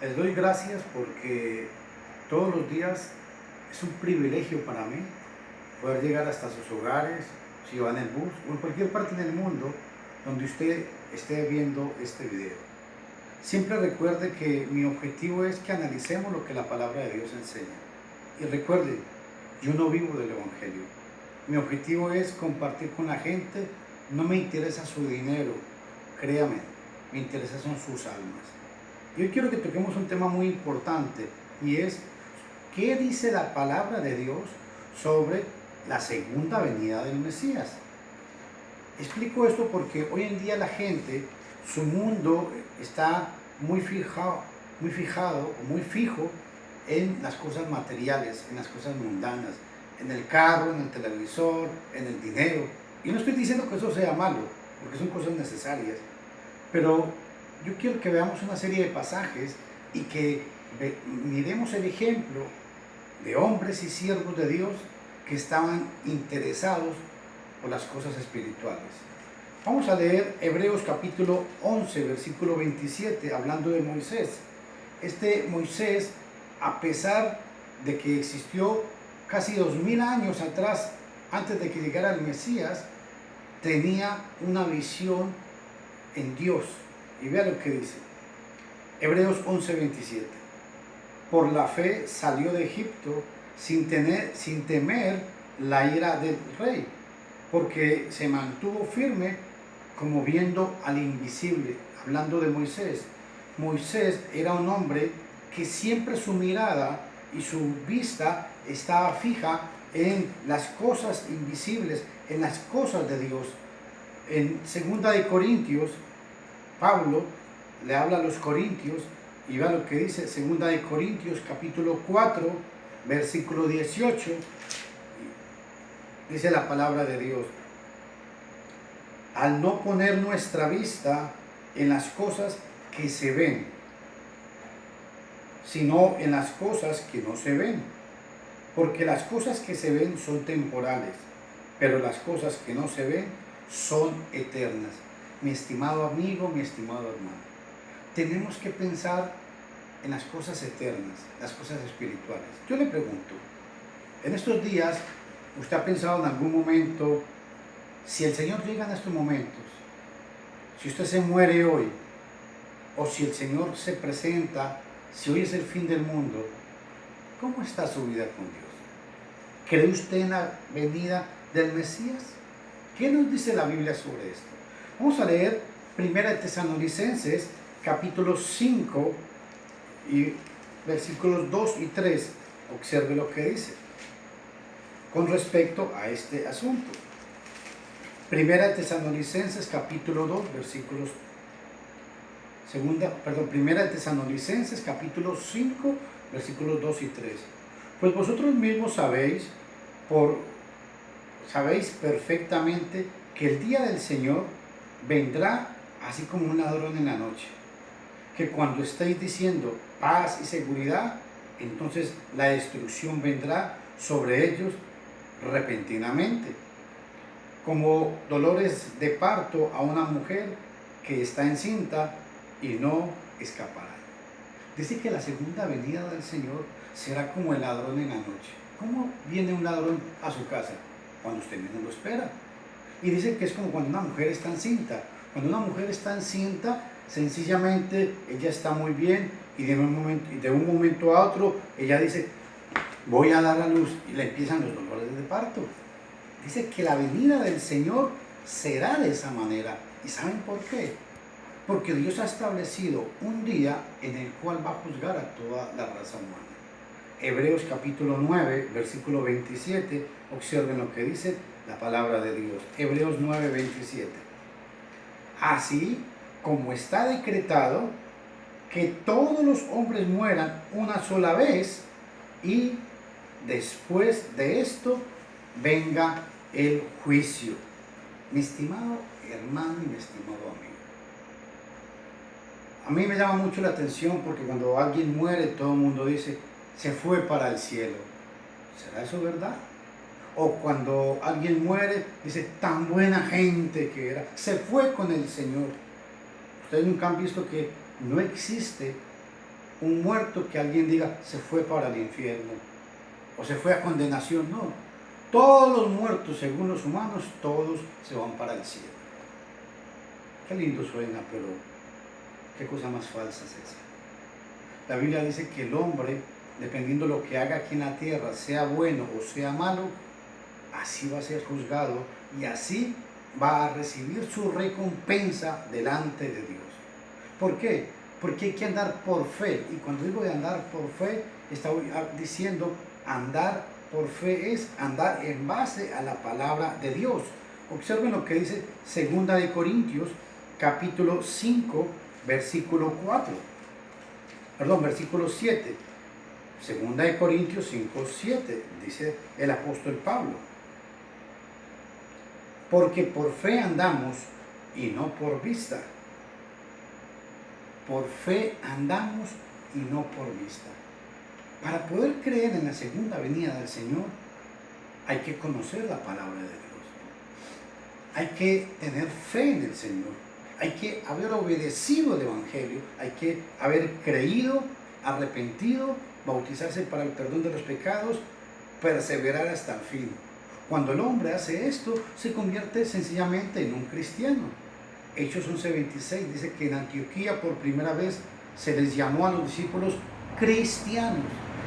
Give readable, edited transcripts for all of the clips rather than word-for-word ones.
Les doy gracias porque todos los días es un privilegio para mí poder llegar hasta sus hogares, si va en el bus o en cualquier parte del mundo donde usted esté viendo este video. Siempre recuerde que mi objetivo es que analicemos lo que la palabra de Dios enseña. Y recuerde, yo no vivo del Evangelio. Mi objetivo es compartir con la gente. No me interesa su dinero, créame, me interesan son sus almas. Y hoy quiero que toquemos un tema muy importante y es ¿qué dice la palabra de Dios sobre la segunda venida del Mesías? Explico esto porque hoy en día la gente, su mundo está muy fijado o muy fijo en las cosas materiales, en las cosas mundanas, en el carro, en el televisor, en el dinero. Y no estoy diciendo que eso sea malo, porque son cosas necesarias, pero yo quiero que veamos una serie de pasajes y que miremos el ejemplo de hombres y siervos de Dios que estaban interesados por las cosas espirituales. Vamos a leer Hebreos capítulo 11, versículo 27, hablando de Moisés. Este Moisés, a pesar de que existió casi 2000 años atrás, antes de que llegara el Mesías, tenía una visión en Dios. Y vea lo que dice. Hebreos 11, 27. Por la fe salió de Egipto sin temer la ira del rey, porque se mantuvo firme como viendo al invisible. Hablando de Moisés. Moisés era un hombre que siempre su mirada y su vista estaba fija en las cosas invisibles, en las cosas de Dios. En 2 de Corintios, Pablo le habla a los corintios y vea lo que dice 2 de Corintios capítulo 4, versículo 18. Dice la palabra de Dios: al no poner nuestra vista en las cosas que se ven, sino en las cosas que no se ven. Porque las cosas que se ven son temporales, pero las cosas que no se ven son eternas. Mi estimado amigo, mi estimado hermano, tenemos que pensar en las cosas eternas, las cosas espirituales. Yo le pregunto, en estos días, ¿usted ha pensado en algún momento, si el Señor llega en estos momentos, si usted se muere hoy, o si el Señor se presenta, si hoy es el fin del mundo, ¿cómo está su vida con Dios? ¿Cree usted en la venida del Mesías? ¿Qué nos dice la Biblia sobre esto? Vamos a leer 1 Tesalonicenses capítulo 5 y versículos 2 y 3. Observe lo que dice con respecto a este asunto. 1 Tesalonicenses capítulo 2 versículos 1 Tesalonicenses capítulo 5 versículos 2 y 3. Pues vosotros mismos sabéis perfectamente que el día del Señor vendrá así como un ladrón en la noche, que cuando estéis diciendo paz y seguridad, entonces la destrucción vendrá sobre ellos repentinamente, como dolores de parto a una mujer que está encinta y no escapará. Dice que la segunda venida del Señor será como el ladrón en la noche. ¿Cómo viene un ladrón a su casa? Cuando usted menos lo espera. Y dice que es como cuando una mujer está encinta. Cuando una mujer está encinta, sencillamente ella está muy bien y de un momento a otro ella dice, voy a dar a luz, y le empiezan los dolores de parto. Dice que la venida del Señor será de esa manera. ¿Y saben por qué? Porque Dios ha establecido un día en el cual va a juzgar a toda la raza humana. Hebreos capítulo 9, versículo 27, observen lo que dice la palabra de Dios. Hebreos 9, 27. Así como está decretado que todos los hombres mueran una sola vez y después de esto venga el juicio. Mi estimado hermano y mi estimado amigo, a mí me llama mucho la atención porque cuando alguien muere todo el mundo dice, se fue para el cielo. ¿Será eso verdad? O cuando alguien muere, dice, tan buena gente que era, se fue con el Señor. Ustedes nunca han visto que no existe un muerto que alguien diga se fue para el infierno o se fue a condenación. No, todos los muertos según los humanos, todos se van para el cielo. Qué lindo suena, pero qué cosa más falsa es esa. La Biblia dice que el hombre, dependiendo de lo que haga aquí en la tierra, sea bueno o sea malo, así va a ser juzgado y así va a recibir su recompensa delante de Dios. ¿Por qué? Porque hay que andar por fe. Y cuando digo de andar por fe, estoy diciendo andar por fe es andar en base a la palabra de Dios. Observen lo que dice 2 de Corintios, capítulo 5, versículo 4. Perdón, versículo 7. 2 de Corintios 5, 7, dice el apóstol Pablo. Porque por fe andamos y no por vista. Por fe andamos y no por vista. Para poder creer en la segunda venida del Señor, hay que conocer la palabra de Dios. Hay que tener fe en el Señor. Hay que haber obedecido el Evangelio. Hay que haber creído, arrepentido, bautizarse para el perdón de los pecados, perseverar hasta el fin. Cuando el hombre hace esto, se convierte sencillamente en un cristiano. Hechos 11:26 dice que en Antioquía por primera vez se les llamó a los discípulos cristianos.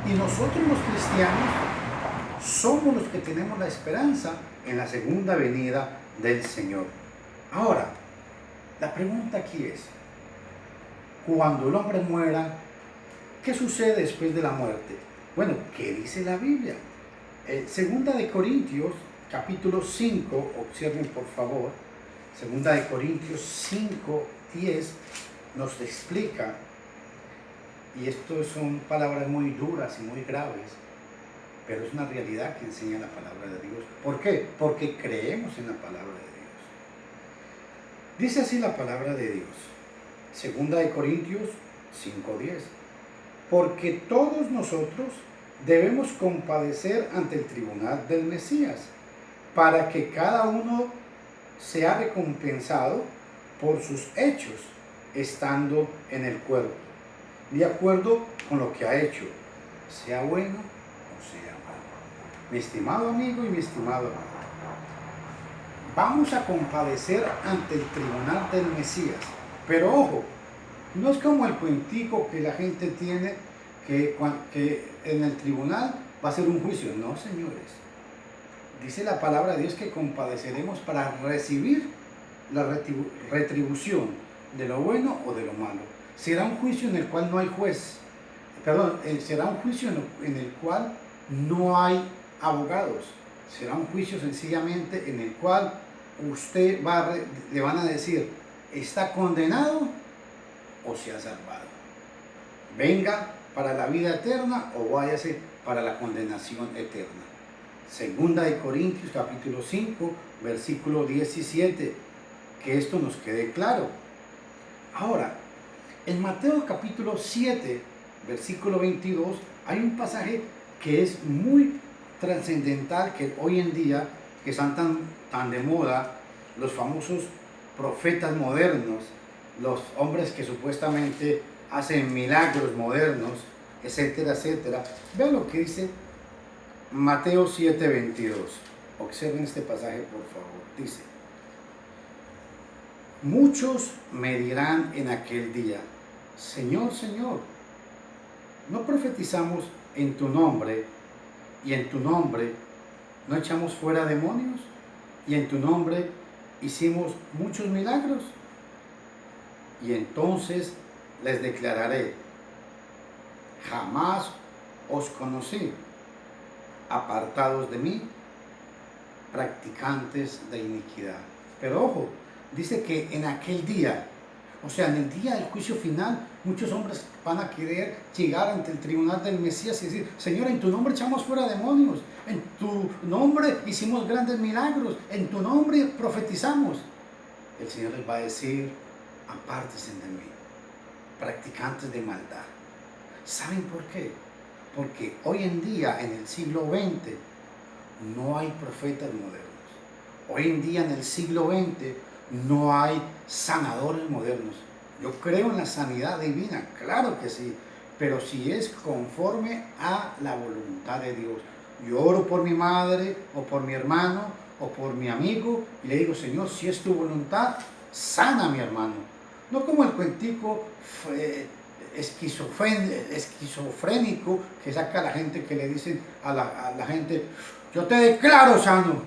Y nosotros los cristianos somos los que tenemos la esperanza en la segunda venida del Señor. Ahora, la pregunta aquí es, cuando el hombre muera, ¿qué sucede después de la muerte? Bueno, ¿qué dice la Biblia? Segunda de Corintios, capítulo 5, observen por favor, Segunda de Corintios 5, 10, nos explica, y esto son palabras muy duras y muy graves, pero es una realidad que enseña la palabra de Dios. ¿Por qué? Porque creemos en la palabra de Dios. Dice así la palabra de Dios, Segunda de Corintios 5, 10, porque todos nosotros debemos compadecer ante el tribunal del Mesías, para que cada uno sea recompensado por sus hechos, estando en el cuerpo, de acuerdo con lo que ha hecho, sea bueno o sea malo. Mi estimado amigo y mi estimado amigo, vamos a compadecer ante el tribunal del Mesías, pero ojo, no es como el cuentico que la gente tiene que en el tribunal va a ser un juicio. No, señores. Dice la palabra de Dios que compadeceremos para recibir la retribución de lo bueno o de lo malo. Será un juicio en el cual no hay juez. Perdón, será un juicio en el cual no hay abogados. Será un juicio sencillamente en el cual usted le van a decir, ¿está condenado o se ha salvado? Venga para la vida eterna o váyase para la condenación eterna. Segunda de Corintios capítulo 5 versículo 17, que esto nos quede claro. Ahora, en Mateo capítulo 7 versículo 22 hay un pasaje que es muy trascendental, que hoy en día que están tan de moda los famosos profetas modernos, los hombres que supuestamente hacen milagros modernos, etcétera, etcétera. Vean lo que dice Mateo 7:22. Observen este pasaje, por favor. Dice, muchos me dirán en aquel día, Señor, Señor, ¿no profetizamos en tu nombre, y en tu nombre no echamos fuera demonios, y en tu nombre hicimos muchos milagros? Y entonces les declararé, jamás os conocí, apartados de mí, practicantes de iniquidad. Pero ojo, dice que en aquel día, o sea, en el día del juicio final, muchos hombres van a querer llegar ante el tribunal del Mesías y decir, Señor, en tu nombre echamos fuera demonios, en tu nombre hicimos grandes milagros, en tu nombre profetizamos. El Señor les va a decir, apártense de mí, practicantes de maldad. ¿Saben por qué? Porque hoy en día, en el siglo XX, no hay profetas modernos. Hoy en día, en el siglo XX, no hay sanadores modernos. Yo creo en la sanidad divina, claro que sí, pero si es conforme a la voluntad de Dios. Yo oro por mi madre o por mi hermano o por mi amigo y le digo, Señor, si es tu voluntad, sana a mi hermano. No como el cuentico esquizofrénico que saca la gente, que le dicen a la gente, yo te declaro sano,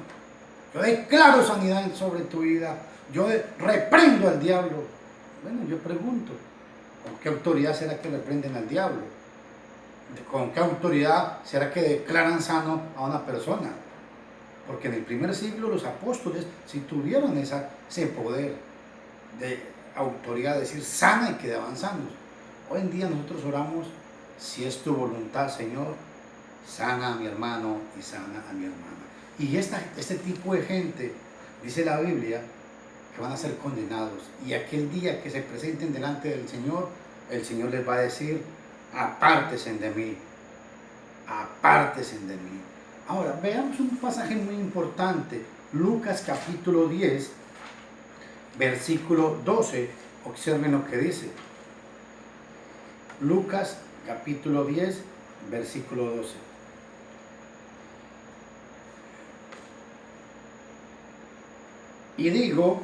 yo declaro sanidad sobre tu vida, yo reprendo al diablo. Bueno, yo pregunto, ¿con qué autoridad será que reprenden al diablo? ¿Con qué autoridad será que declaran sano a una persona? Porque en el primer siglo los apóstoles sí tuvieron ese poder de autoridad, de decir sana, y quedaban sanos. Hoy en día nosotros oramos, si es tu voluntad, Señor, sana a mi hermano y sana a mi hermana. Y este tipo de gente, dice la Biblia, que van a ser condenados. Y aquel día que se presenten delante del Señor, el Señor les va a decir, apártense de mí, apártense de mí. Ahora, veamos un pasaje muy importante, Lucas capítulo 10, versículo 12, observen lo que dice. Lucas capítulo 10, versículo 12. Y digo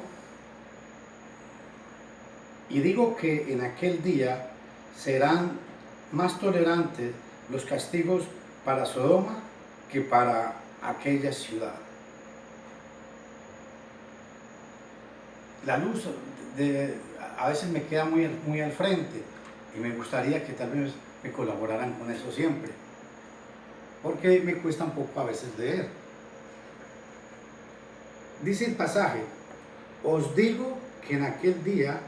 que en aquel día serán más tolerantes los castigos para Sodoma que para aquella ciudad. La luz a veces me queda muy al frente y me gustaría que tal vez me colaboraran con eso siempre, porque me cuesta un poco a veces leer. Dice el pasaje, os digo que en aquel día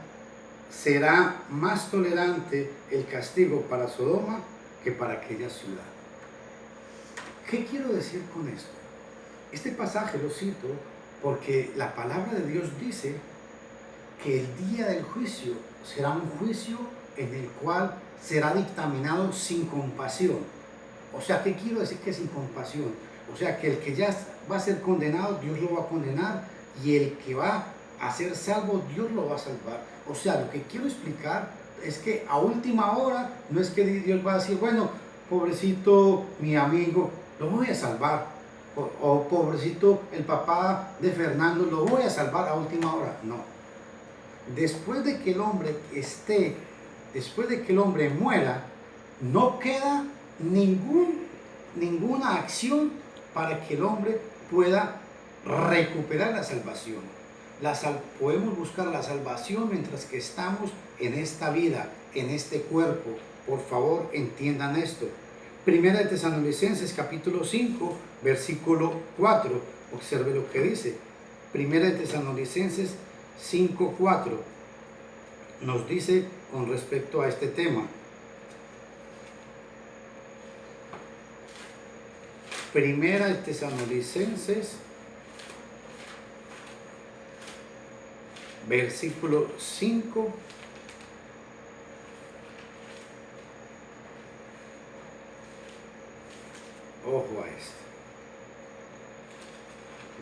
será más tolerante el castigo para Sodoma que para aquella ciudad. ¿Qué quiero decir con esto? Este pasaje lo cito porque la palabra de Dios dice que el día del juicio será un juicio en el cual será dictaminado sin compasión. O sea, ¿qué quiero decir que sin compasión? O sea, que el que ya va a ser condenado, Dios lo va a condenar, y el que va a ser salvo, Dios lo va a salvar. O sea, lo que quiero explicar es que a última hora no es que Dios va a decir, bueno, pobrecito mi amigo, lo voy a salvar, o pobrecito el papá de Fernando, lo voy a salvar a última hora. No. Después de que el hombre muera, no queda ninguna acción para que el hombre pueda recuperar la salvación. Podemos buscar la salvación mientras que estamos en esta vida, en este cuerpo. Por favor, entiendan esto. Primera de Tesalonicenses capítulo 5, versículo 4. Observe lo que dice. Primera de Tesalonicenses 5, 4. Nos dice con respecto a este tema. Primera de Tesalonicenses, versículo 5. Ojo a esto.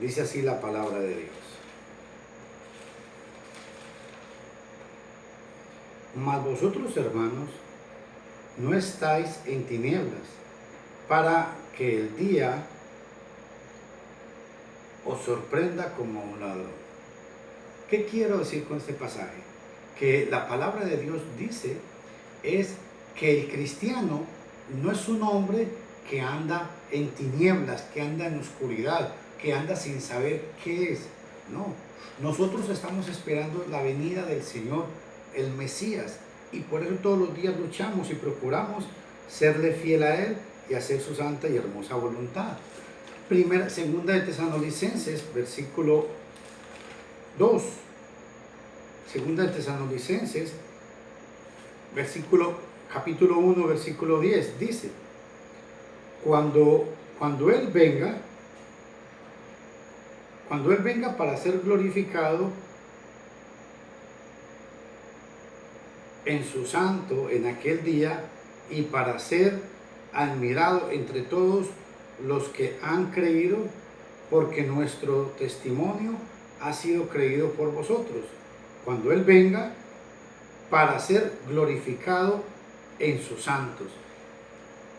Dice así la palabra de Dios. Mas vosotros, hermanos, no estáis en tinieblas, para que el día os sorprenda como un ladrón. ¿Qué quiero decir con este pasaje? Que la palabra de Dios dice es que el cristiano no es un hombre que anda en tinieblas, que anda en oscuridad, que anda sin saber qué es. No, nosotros estamos esperando la venida del Señor, el Mesías, y por eso todos los días luchamos y procuramos serle fiel a Él y hacer su santa y hermosa voluntad. Segunda de Tesalonicenses, versículo 2. Segunda de Tesalonicenses, capítulo 1, versículo 10, dice, cuando Él venga para ser glorificado en su santo en aquel día, y para ser admirado entre todos los que han creído, porque nuestro testimonio ha sido creído por vosotros. Cuando Él venga para ser glorificado en sus santos.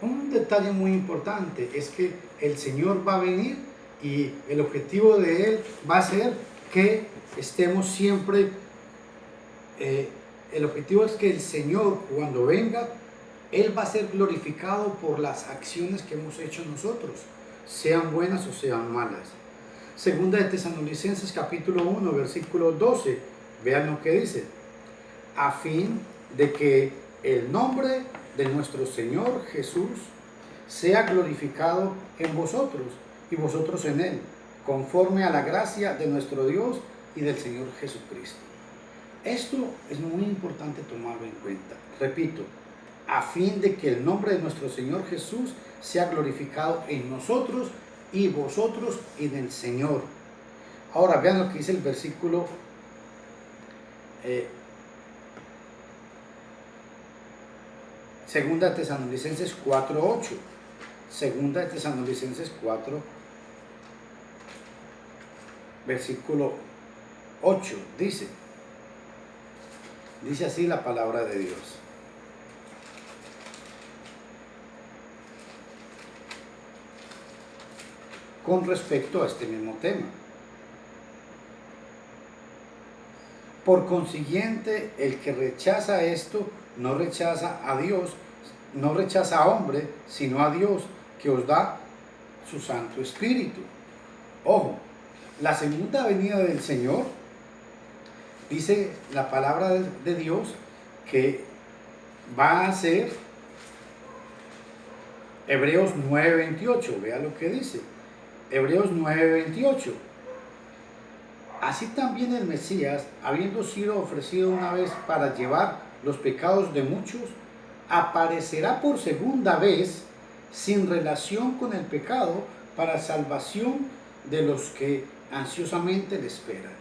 Un detalle muy importante es que el Señor va a venir y el objetivo de Él va a ser que estemos siempre, el objetivo es que el Señor cuando venga, Él va a ser glorificado por las acciones que hemos hecho nosotros, sean buenas o sean malas. Segunda de Tesalonicenses capítulo 1, versículo 12, vean lo que dice: a fin de que el nombre de nuestro Señor Jesús sea glorificado en vosotros y vosotros en Él, conforme a la gracia de nuestro Dios y del Señor Jesucristo. Esto es muy importante tomarlo en cuenta. Repito, a fin de que el nombre de nuestro Señor Jesús sea glorificado en nosotros y vosotros en el Señor. Ahora vean lo que dice el versículo Segunda de Tesalonicenses 4:8. Segunda de Tesalonicenses 4, versículo 8, dice así la palabra de Dios: con respecto a este mismo tema. Por consiguiente, el que rechaza esto no rechaza a Dios, no rechaza a hombre, sino a Dios, que os da su Santo Espíritu. Ojo, la segunda venida del Señor, dice la palabra de Dios, que va a ser Hebreos 9:28. Vea lo que dice Hebreos 9:28. Así también el Mesías, habiendo sido ofrecido una vez para llevar los pecados de muchos, aparecerá por segunda vez sin relación con el pecado para salvación de los que ansiosamente le esperan.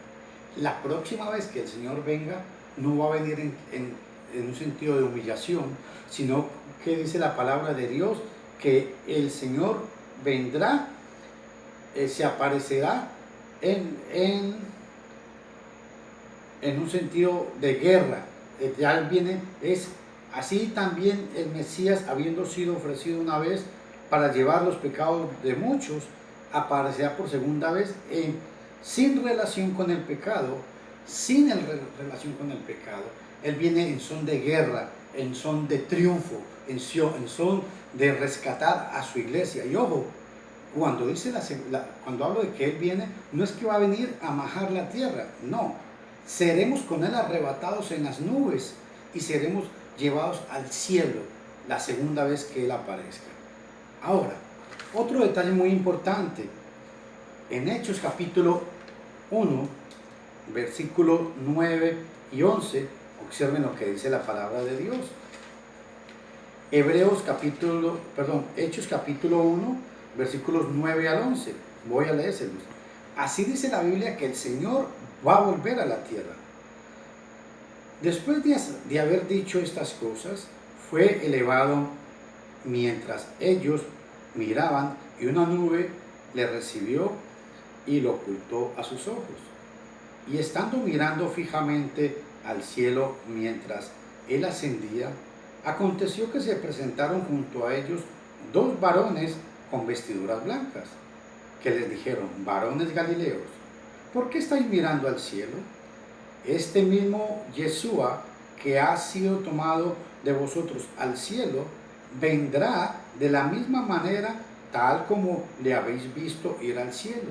La próxima vez que el Señor venga, no va a venir en un sentido de humillación, sino que dice la palabra de Dios que el Señor vendrá, se aparecerá en un sentido de guerra. Ya viene, es así también el Mesías, habiendo sido ofrecido una vez para llevar los pecados de muchos, aparecerá por segunda vez sin relación con el pecado, relación con el pecado. Él viene en son de guerra, en son de triunfo, en son de rescatar a su iglesia. Y ojo, cuando hablo de que Él viene, no es que va a venir a majar la tierra, no. Seremos con Él arrebatados en las nubes y seremos llevados al cielo la segunda vez que Él aparezca. Ahora, otro detalle muy importante. En Hechos capítulo 1, versículos 9 y 11, observen lo que dice la palabra de Dios. Hechos capítulo 1, versículos 9 al 11. Voy a leérselos. Así dice la Biblia que el Señor va a volver a la tierra. Después de haber dicho estas cosas, fue elevado mientras ellos miraban, y una nube le recibió y lo ocultó a sus ojos. Y estando mirando fijamente al cielo mientras él ascendía, aconteció que se presentaron junto a ellos dos varones con vestiduras blancas, que les dijeron: varones galileos, ¿por qué estáis mirando al cielo? Este mismo Yeshua, que ha sido tomado de vosotros al cielo, vendrá de la misma manera tal como le habéis visto ir al cielo.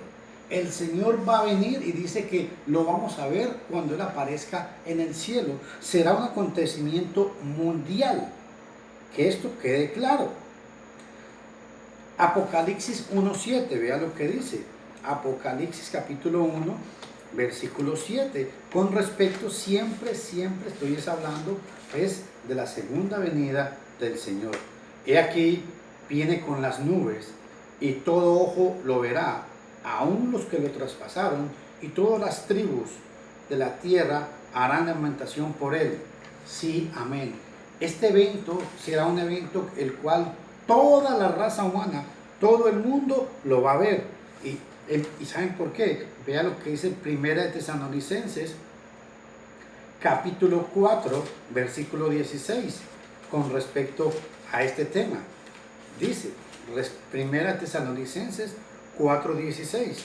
El Señor va a venir y dice que lo vamos a ver cuando Él aparezca en el cielo. Será un acontecimiento mundial. Que esto quede claro. Apocalipsis 1:7, vea lo que dice. Apocalipsis capítulo 1, versículo 7. Con respecto, siempre estoy hablando de la segunda venida del Señor. He aquí, viene con las nubes, y todo ojo lo verá, aun los que lo traspasaron, y todas las tribus de la tierra harán lamentación por él. Sí, amén. Este evento será un evento el cual toda la raza humana, todo el mundo lo va a ver. ¿Y saben por qué? Vea lo que dice Primera de Tesalonicenses, capítulo 4, versículo 16. con respecto a este tema. Dice, Primera Tesalonicenses 4:16,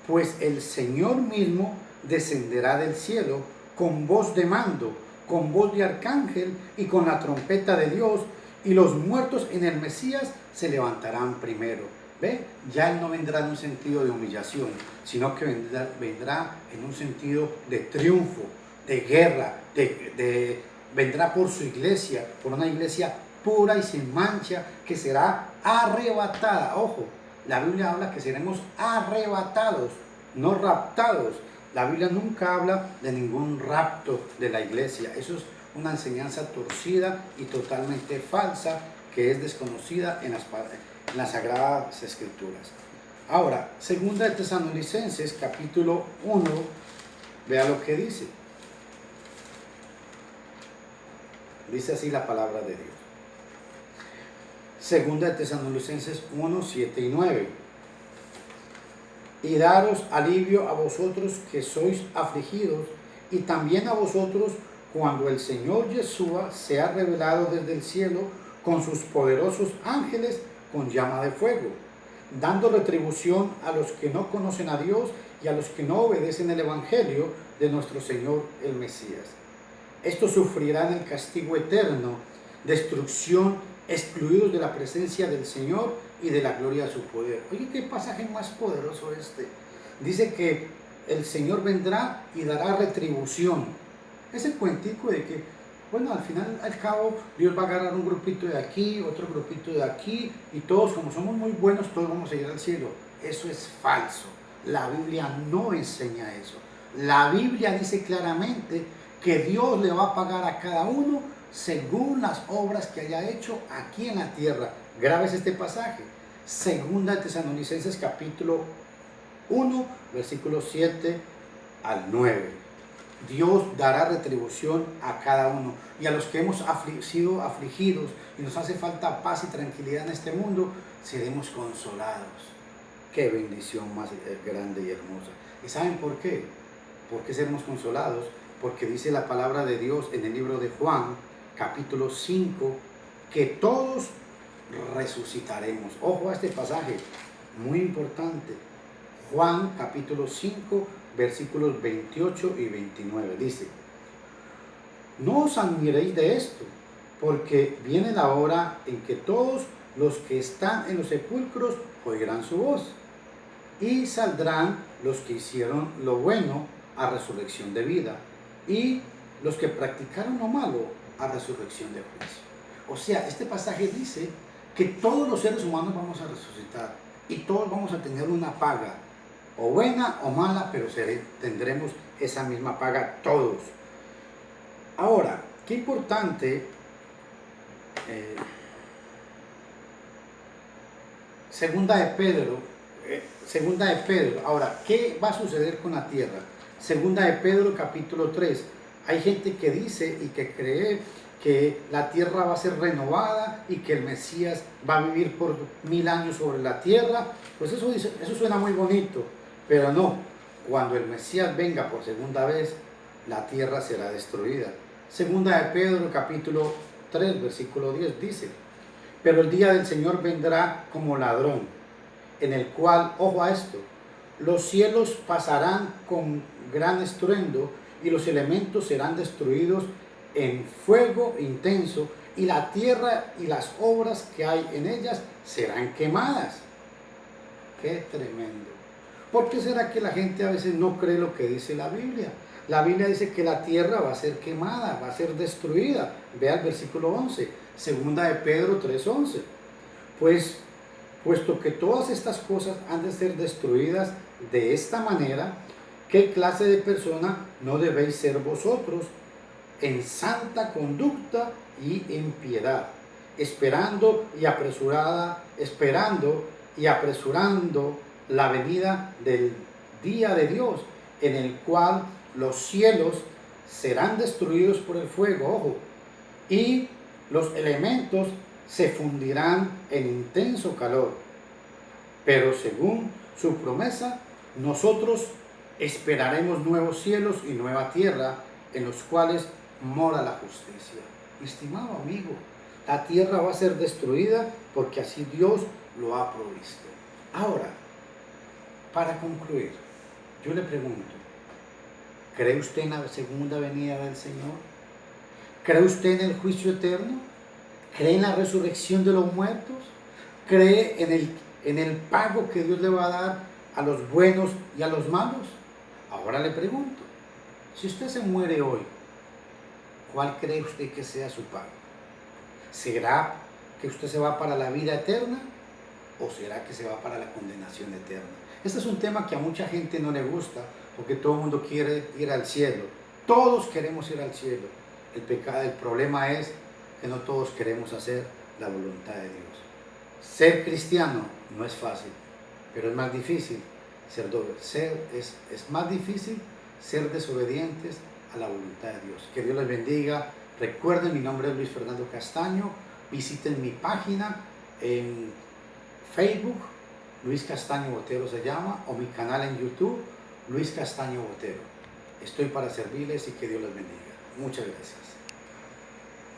pues el Señor mismo descenderá del cielo con voz de mando, con voz de arcángel y con la trompeta de Dios, y los muertos en el Mesías se levantarán primero. ¿Ve? Ya Él no vendrá en un sentido de humillación, sino que vendrá en un sentido de triunfo, de guerra, vendrá por su iglesia, por una iglesia pura y sin mancha, que será arrebatada. Ojo, la Biblia habla que seremos arrebatados, no raptados. La Biblia nunca habla de ningún rapto de la iglesia. Eso es una enseñanza torcida y totalmente falsa, que es desconocida en las Sagradas Escrituras. Ahora, Segunda de Tesalonicenses, capítulo 1, vea lo que dice. Dice así la palabra de Dios. Segunda de Tesalonicenses 1, 7 y 9. Y daros alivio a vosotros que sois afligidos, y también a vosotros cuando el Señor Yeshua sea revelado desde el cielo con sus poderosos ángeles con llama de fuego, dando retribución a los que no conocen a Dios y a los que no obedecen el Evangelio de nuestro Señor el Mesías. Estos sufrirán el castigo eterno, destrucción, excluidos de la presencia del Señor y de la gloria de su poder. Oye, qué pasaje más poderoso este. Dice que el Señor vendrá y dará retribución. Ese cuentico de que, bueno, al final, al cabo, Dios va a agarrar un grupito de aquí, otro grupito de aquí, y todos, como somos muy buenos, todos vamos a ir al cielo. Eso es falso. La Biblia no enseña eso. La Biblia dice claramente que Dios le va a pagar a cada uno según las obras que haya hecho aquí en la tierra. Grabes este pasaje. Segunda de Tesalonicenses capítulo 1, versículos 7 al 9. Dios dará retribución a cada uno. Y a los que hemos sido afligidos y nos hace falta paz y tranquilidad en este mundo, seremos consolados. Qué bendición más grande y hermosa. ¿Y saben por qué? ¿Por qué seremos consolados? Porque dice la palabra de Dios en el libro de Juan, capítulo 5, que todos resucitaremos. Ojo a este pasaje, muy importante. Juan, capítulo 5, versículos 28 y 29. Dice, no os admiréis de esto, porque viene la hora en que todos los que están en los sepulcros oirán su voz, y saldrán los que hicieron lo bueno a resurrección de vida, y los que practicaron lo malo a resurrección de juicio. O sea, este pasaje dice que todos los seres humanos vamos a resucitar y todos vamos a tener una paga, o buena o mala, pero tendremos esa misma paga todos. Ahora, qué importante, segunda de Pedro, ahora, ¿qué va a suceder con la tierra? Segunda de Pedro, capítulo 3. Hay gente que dice y que cree que la tierra va a ser renovada y que el Mesías va a vivir por 1000 años sobre la tierra. Pues eso suena muy bonito, pero no. Cuando el Mesías venga por segunda vez, la tierra será destruida. Segunda de Pedro, capítulo 3, versículo 10 dice, pero el día del Señor vendrá como ladrón, en el cual, ojo a esto, los cielos pasarán con gran estruendo y los elementos serán destruidos en fuego intenso, y la tierra y las obras que hay en ellas serán quemadas. ¡Qué tremendo! ¿Por qué será que la gente a veces no cree lo que dice la Biblia? La Biblia dice que la tierra va a ser quemada, va a ser destruida. Vea el versículo 11, segunda de Pedro 3:11. Pues, puesto que todas estas cosas han de ser destruidas de esta manera, ¿qué clase de persona no debéis ser vosotros? En santa conducta y en piedad, esperando y apresurando la venida del día de Dios, en el cual los cielos serán destruidos por el fuego, ojo, y los elementos se fundirán en intenso calor. Pero según su promesa, nosotros esperaremos nuevos cielos y nueva tierra, en los cuales mora la justicia. Mi estimado amigo, La tierra va a ser destruida porque así Dios lo ha provisto. Ahora, para concluir, yo le pregunto, ¿cree usted en la segunda venida del Señor? ¿Cree usted en el juicio eterno? ¿Cree en la resurrección de los muertos? ¿Cree en el pago que Dios le va a dar a los buenos y a los malos? Ahora le pregunto, si usted se muere hoy, ¿cuál cree usted que sea su pago? ¿Será que usted se va para la vida eterna o será que se va para la condenación eterna? Este es un tema que a mucha gente no le gusta porque todo el mundo quiere ir al cielo. Todos queremos ir al cielo. El problema es que no todos queremos hacer la voluntad de Dios. Ser cristiano no es fácil, pero es más difícil es más difícil ser desobedientes a la voluntad de Dios. Que Dios les bendiga. Recuerden, mi nombre es Luis Fernando Castaño. Visiten mi página en Facebook, Luis Castaño Botero se llama, o mi canal en YouTube, Luis Castaño Botero. Estoy para servirles y que Dios les bendiga. Muchas gracias.